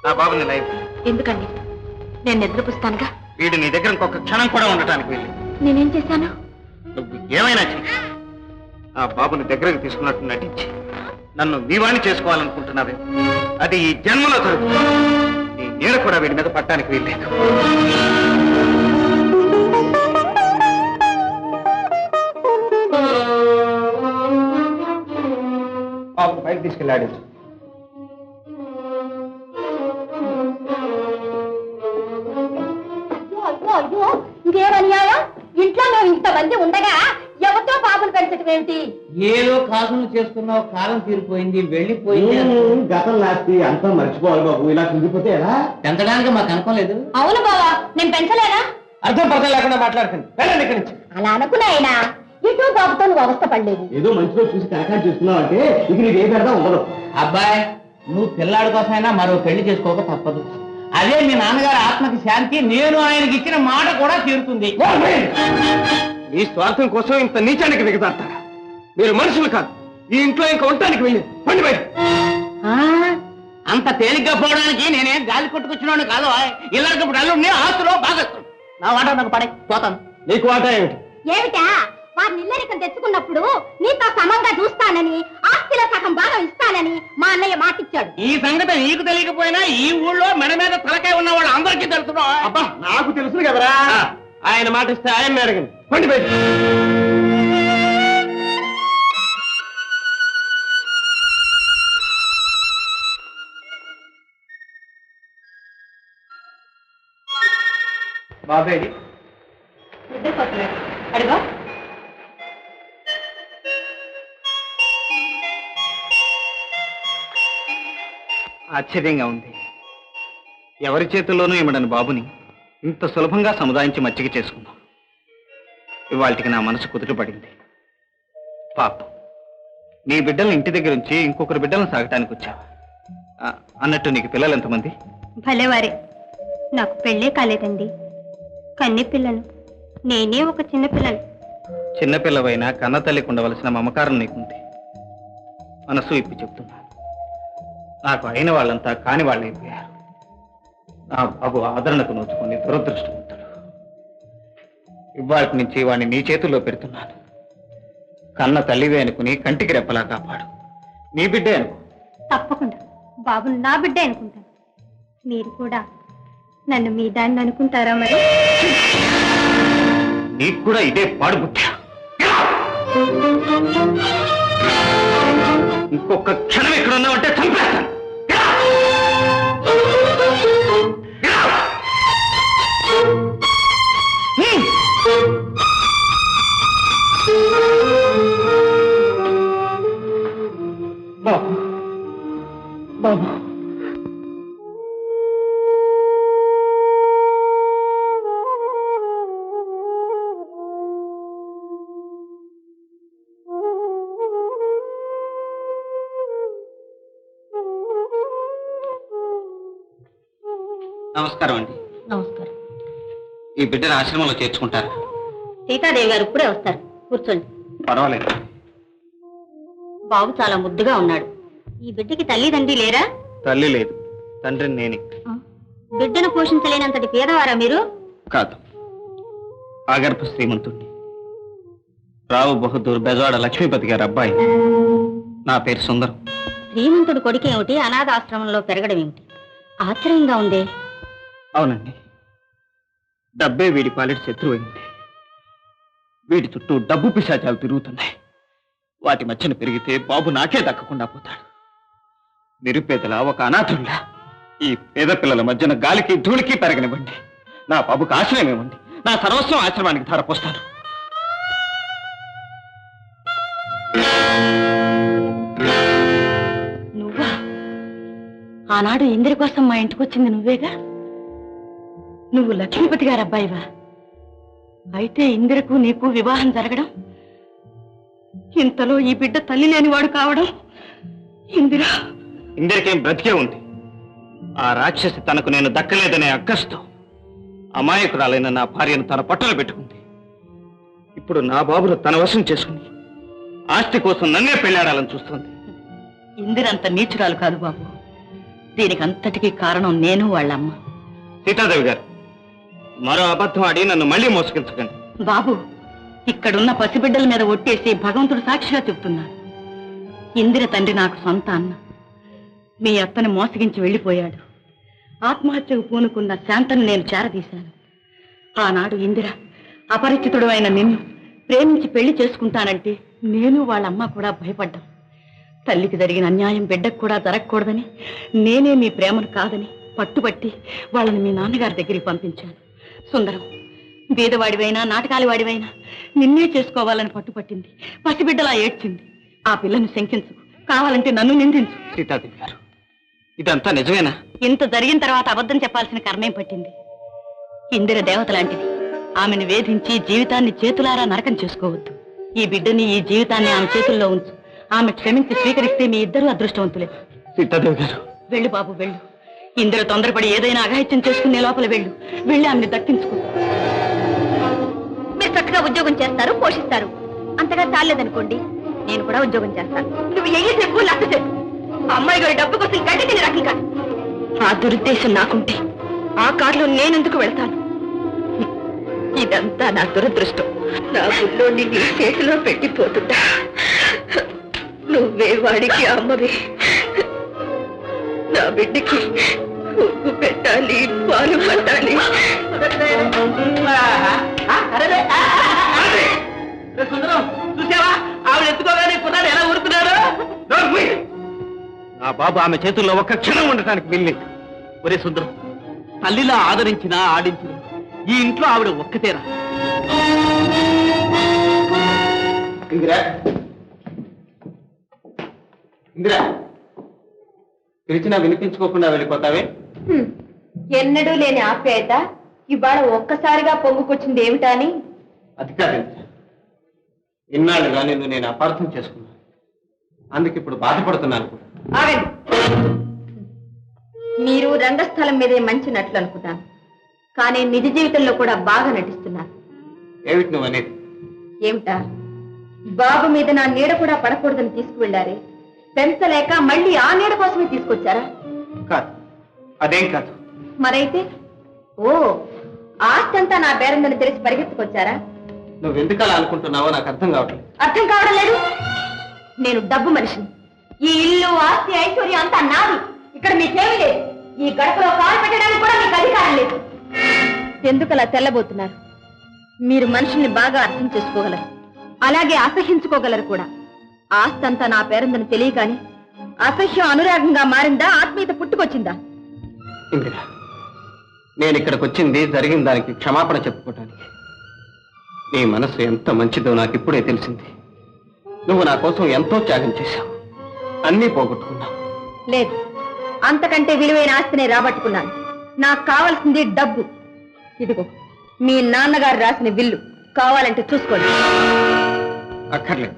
నా బాబుని లైవ్. ఎందుకండి? నేను నిద్రపుస్తానుగా. వీడు నీ దగ్గర ఇంకొక క్షణం కూడా ఉండటానికి వెళ్ళి. నేనేం చేశాను? నువ్వు ఏమైనా చెయ్యి. ఆ బాబుని దగ్గరకు తీసుకున్నట్టు నటించి నన్ను నీవాణి చేసుకోవాలనుకుంటున్నావే, అది ఈ జన్మలో జరుగుతుంది. నీ నీడ కూడా వీడి మీద పట్టడానికి వీల్లేదు. బాబుని పైకి తీసుకెళ్ళాడు. ఇదేమన్యాయం? ఇంట్లో మేము ఇంతమంది ఉండగా ఎవరితో బాబులు పెంచడం ఏమిటి? ఏదో కాసులు చేసుకున్నావు, కాలం తీరిపోయింది, వెళ్ళిపోయింది. గతం నాస్తి అంతా మర్చిపోవాలి బాబు. ఇలా కుంగిపోతే ఎలా? పెంచడానికి మాకు అనుకోలేదు. అవును బావా, నేను పెంచలేనా? అర్థం పర్థం లేకుండా మాట్లాడుతుంది. వెళ్ళండి ఇక్కడి నుంచి. అలా అనుకున్నాయినా ఇటు బాబుతో నువ్వు అవస్థ పడలేదు. ఏదో మంచిలో చూసి కనకాలు చూస్తున్నావు అంటే ఇక నీకు ఏ పెడదా ఉండదు. అబ్బాయి, నువ్వు పిల్లాడి కోసమైనా మరో పెళ్లి చేసుకోక తప్పదు. అదే మీ నాన్నగారి ఆత్మకి శాంతి. నేను ఆయనకి ఇచ్చిన మాట కూడా తీరుతుంది. మీ స్వార్థం కోసం ఇంత నీచానికి దిగజారుతారా? మీరు మనుషులు కాదు. ఈ ఇంట్లో ఇంకా ఉండటానికి వెళ్ళి పండి బయట. అంత తేలిగ్గా పోవడానికి నేనేం గాలి కొట్టుకొచ్చినాను కాదు. ఇలాంటప్పుడు అల్లుడిని ఆస్తులో బాగొస్తాను. నా వాటా నాకు పడే పోతాను. నీకు వాటా ఏమిటి? ఏమిటా? వారిని ఇల్లరికం తెచ్చుకున్నప్పుడు నీతో సమంగా చూస్తానని, ఆస్తిలో సగం భాగం ఇస్తానని మా అన్నయ్య మాటిచ్చాడు. ఈ సంగతి నీకు తెలియకపోయినా ఈ ఊళ్ళో మెడ మీద తలకాయ ఉన్న వాళ్ళు అందరికీ తెలుసు. అబ్బా, నాకు తెలుసు కదరా. ఆయన మాట ఇస్తే ఆయన అడగండి. పండి బయట. బాబేది అడుగో. ఆశ్చర్యంగా ఉంది. ఎవరి చేతుల్లోనూ ఇమ్మడని బాబుని ఇంత సులభంగా సముదాయించి మచ్చిక చేసుకున్నాం. ఇవాళకి నా మనసు కుదుటపడింది. పాపం, నీ బిడ్డలను ఇంటి దగ్గర నుంచి ఇంకొకరి బిడ్డలను సాగటానికి వచ్చావా? అన్నట్టు నీకు పిల్లలు ఎంతమంది? భలేవారే, నాకు పెళ్ళే కాలేదండి. కన్నె పిల్లను. నేనే ఒక చిన్న పిల్లను. చిన్నపిల్లవైనా కన్న తల్లికి ఉండవలసిన మమకారం నీకుంది. మనసు ఇప్పి చెప్తున్నా, నాకు అయిన వాళ్ళంతా కాని వాళ్ళైపోయారు. నా బాబు ఆదరణకు నోచుకుని దురదృష్టవంతుడు. ఇవాటి నుంచి వాడిని నీ చేతుల్లో పెడుతున్నాను. కన్న తల్లివే అనుకుని కంటికి రెప్పలా కాపాడు. నీ బిడ్డే అనుకో. తప్పకుండా బాబును నా బిడ్డే అనుకుంటాను. మీరు కూడా నన్ను మీ దాన్ని అనుకుంటారా? మరి నీకు కూడా ఇదే పాడు బుద్ధి. ఇంకొక క్షణం ఇక్కడ ఉన్నావంటే చంపేస్తాను. బాబు, బాబు, నమస్కారం అండి. నమస్కారం. ఈ బిడ్డను ఆశ్రమంలో చేర్చుకుంటారా? సీతాదేవి గారు ఇప్పుడే వస్తారు. కూర్చోండి. పర్వాలేదు. బాబు చాలా ముద్దుగా ఉన్నాడు. ఈ బిడ్డకి తల్లిదండ్రి లేరా? తల్లి లేదు, తండ్రిని నేనే. బిడ్డను పోషించలేనంతటి పేదవారా మీరు? కాదు, ఆగర్భ శ్రీమంతుణ్ణి. రావు బహదూర్ బెజవాడ లక్ష్మీపతి గారి అబ్బాయి. నా పేరు సుందరం. శ్రీమంతుడు కొడుకేమిటి అనాథాశ్రమంలో పెరగడం ఏమిటి? ఆశ్చర్యంగా ఉందే. అవునండి, డబ్బే వీడి పాలిటి శత్రువు అయింది. వీడి చుట్టూ డబ్బు పిశాచాలు తిరుగుతున్నాయి. వాటి మధ్యన పెరిగితే బాబు నాకే దక్కకుండా పోతాడు. నిరుపేదల ఒక అనాథుల్లా ఈ పేద పిల్లల మధ్యన గాలికి ధూళికి పెరగనివ్వండి. నా బాబుకి ఆశ్రయం ఇవ్వండి. నా సర్వస్వం ఆశ్రమానికి ధారపోస్తాను. నువ్వా? ఆనాడు ఇంద్ర కోసం మా ఇంటికి వచ్చింది నువ్వేగా? నువ్వు లక్ష్మీపతి గారి అబ్బాయివా? అయితే ఇందిరకు నీకు వివాహం జరగడం, ఇంతలో ఈ బిడ్డ తల్లి లేనివాడు కావడం. ఇందిరకేం బ్రతికే ఉంది. ఆ రాక్షసి తనకు నేను దక్కలేదనే అక్కస్తో అమాయకురాలైన నా భార్యను తన పట్టలు పెట్టుకుంది. ఇప్పుడు నా బాబును తన వశం చేసుకుని ఆస్తి కోసం నన్నే పెళ్లాడాలని చూస్తుంది. ఇందిరంత నీచురాలు కాదు బాబు. దీనికి అంతటికీ కారణం నేను వాళ్ళమ్మ. సీతాదేవి గారు, మరో అబద్ధం ఆడి నన్ను మళ్ళీ మోసగించకండి. బాబు, ఇక్కడున్న పసిబిడ్డల మీద ఒట్టేసి భగవంతుడు సాక్షిగా చెప్తున్నాడు. ఇందిర తండ్రి నాకు సొంత అన్న. మీ అత్తను మోసగించి వెళ్ళిపోయాడు. ఆత్మహత్యకు పూనుకున్న శాంతను నేను చేరదీశాను. ఆనాడు ఇందిర అపరిచితుడు అయిన నిన్ను ప్రేమించి పెళ్లి చేసుకుంటానంటే నేను వాళ్ళమ్మ కూడా భయపడ్డాం. తల్లికి జరిగిన అన్యాయం బిడ్డకు కూడా జరగకూడదని నేనే మీ ప్రేమను కాదని పట్టుబట్టి వాళ్ళని మీ నాన్నగారి దగ్గరికి పంపించాను. సుందరం, బీదవాడివైనా నాటకాలి వాడివైనా నిన్నే చేసుకోవాలని పట్టుపట్టింది. పసిబిడ్డలా ఏడ్చింది. ఆ పిల్లను శంకించు, కావాలంటే నన్ను నిందించు. సీతాదేవి గారు, ఇదంతా నిజమేనా? ఇంత జరిగిన తర్వాత అబద్ధం చెప్పాల్సిన కర్మేం పట్టింది? ఇందిర దేవత లాంటిది. ఆమెను వేధించి జీవితాన్ని చేతులారా నరకం చేసుకోవద్దు. ఈ బిడ్డని, ఈ జీవితాన్ని ఆమె చేతుల్లో ఉంచు. ఆమె క్షమించి స్వీకరిస్తే మీ ఇద్దరు అదృష్టవంతులే. సీతాదేవి గారు, వెళ్ళు బాబు, వెళ్ళు. ఇందిర తొందరపడి ఏదైనా అఘాయిత్యం చేసుకునే లోపల వెళ్ళు. వెళ్ళి ఆమెను దక్కించుకో. మీరు చక్కగా ఉద్యోగం చేస్తారు, పోషిస్తారు. అంతగా చాలేదనుకోండి, నేను కూడా ఉద్యోగం చేస్తాను. నువ్వు ఏ చెప్పు లక్ష చెప్పు. అమ్మాయి గారి డబ్బు కోసం గడ్డి తిని రకం కాదు. ఆ దురుద్దేశం నాకుంటే ఆ కారులో నేనెందుకు వెళ్తాను? ఇదంతా నా దురదృష్టం. నా బుల్లోని నీ చేతిలో పెట్టిపోతుంటా. నువ్వే వాడికి అమ్మవి. నా బిడ్డకి ఉప్పు పెట్టాలి, పాలు పట్టాలి. సుందరం, చూసావా ఆవిడ ఎత్తుకోగానే కుర్రాడు ఎలా ఊరుకున్నాడు? నా బాబు ఆమె చేతుల్లో ఒక్క క్షణం ఉండటానికి వీల్లేదు. ఒరే సుందరం, తల్లిలా ఆదరించినా ఆడించిన ఈ ఇంట్లో ఆవిడ ఒక్కతేరా. ఇందిరా, ఇందిరా, పిలిచినా వినిపించుకోకుండా వెళ్ళిపోతావే? ఎన్నడూ లేని ఆప్యాయత ఇవాళ ఒక్కసారిగా పొంగుకొచ్చింది ఏమిటా అని. అది కాదు ఇందిరా, ఇన్నాళ్ళుగా నిన్ను నేను అపార్థం చేసుకున్నాను. అందుకు ఇప్పుడు బాధపడుతున్నాను కూడా. ఆగండి. మీరు రంగస్థలం మీదే మంచి నటులు అనుకుంటాను, కానీ నిజ జీవితంలో కూడా బాగా నటిస్తున్నారు. ఏమిటి నువ్వు అనేది? ఏమిటా? బాబు మీద నా నీడ కూడా పడకూడదని తీసుకువెళ్ళారే, పెంచలేక మళ్ళీ ఆ నీడ కోసమే తీసుకొచ్చారా? కాదు, అదేం కాదు. మరైతే ఓ ఆస్తి అంతా నా బేరందని తెలిసి పరిగెత్తుకొచ్చారా? నువ్వెందుకు అలా అనుకుంటున్నావో నాకు అర్థం కావట్లేదు. అర్థం కావడం లేదు. నేను డబ్బు మనిషిని. ఈ ఇల్లు, ఆస్తి, ఐశ్వర్యం అంతా నాది. ఇక్కడ మీకేమీ లేదు. ఈ గడపలో కాలు పెట్టడానికి కూడా మీకు అధికారం లేదు. ఎందుకు అలా తెల్లబోతున్నారు? మీరు మనుషుల్ని బాగా అర్థం చేసుకోగలరు, అలాగే అసహించుకోగలరు కూడా. ఆస్తి అంతా నా పేరుందని తెలియగాని అసహ్యం అనురాగంగా మారిందా, ఆత్మీయత పుట్టుకొచ్చిందా? ఇందిరా, నేను ఇక్కడికి వచ్చింది జరిగిన దానికి క్షమాపణ చెప్పుకోవటానికి. నీ మనసు ఎంత మంచిదో నాకు ఇప్పుడే తెలిసింది. నువ్వు నా కోసం ఎంతో త్యాగం చేశావు, అన్నీ పోగొట్టుకున్నావు. లేదు, అంతకంటే విలువైన ఆస్తిని రాబట్టుకున్నాను. నాకు కావాల్సింది డబ్బు. ఇదిగో మీ నాన్నగారు రాసిన బిల్లు, కావాలంటే చూసుకోండి. అక్కర్లేదు.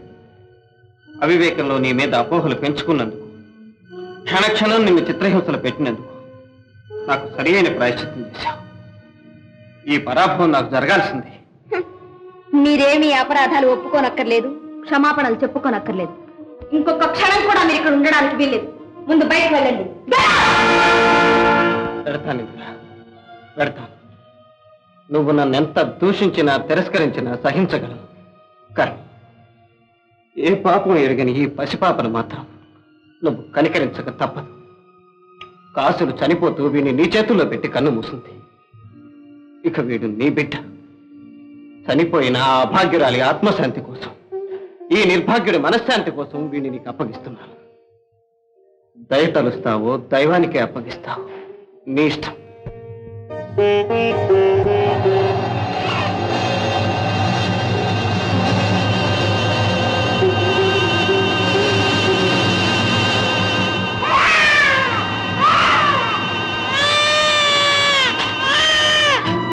అవివేకంలో నీ మీద అపోహలు పెంచుకున్నందుకు, క్షణక్షణం నిన్ను చిత్రహింసలు పెట్టినందుకు నాకు సరి అయిన ప్రాయశ్చిత్తం చేశావు. ఈ పరాభవం నాకు జరగాల్సింది. మీరేమీ అపరాధాలు ఒప్పుకోనక్కర్లేదు, క్షమాపణలు చెప్పుకోనక్కర్లేదు. ఇంకొక క్షణం కూడా మీరు ఇక్కడ ఉండడానికి వీల్లేదు. ముందు బయటకు వెళ్ళండి. పెడతాను ఇందిరా, పెడతాను. నువ్వు నన్ను ఎంత దూషించినా తిరస్కరించినా సహించగలను. కానీ ఏ పాపం ఎరగని ఈ పసిపాపను మాత్రం నువ్వు కనికరించక తప్పదు. కాసులు చనిపోతూ వీడిని నీ చేతుల్లో పెట్టి కన్ను మూసింది. ఇక వీడు నీ బిడ్డ. చనిపోయిన ఆ అభాగ్యురాలి ఆత్మశాంతి కోసం, ఈ నిర్భాగ్యుడి మనశ్శాంతి కోసం వీడిని నీకు అప్పగిస్తున్నాను. దయ తలుస్తావో దైవానికే అప్పగిస్తావు, నీ ఇష్టం.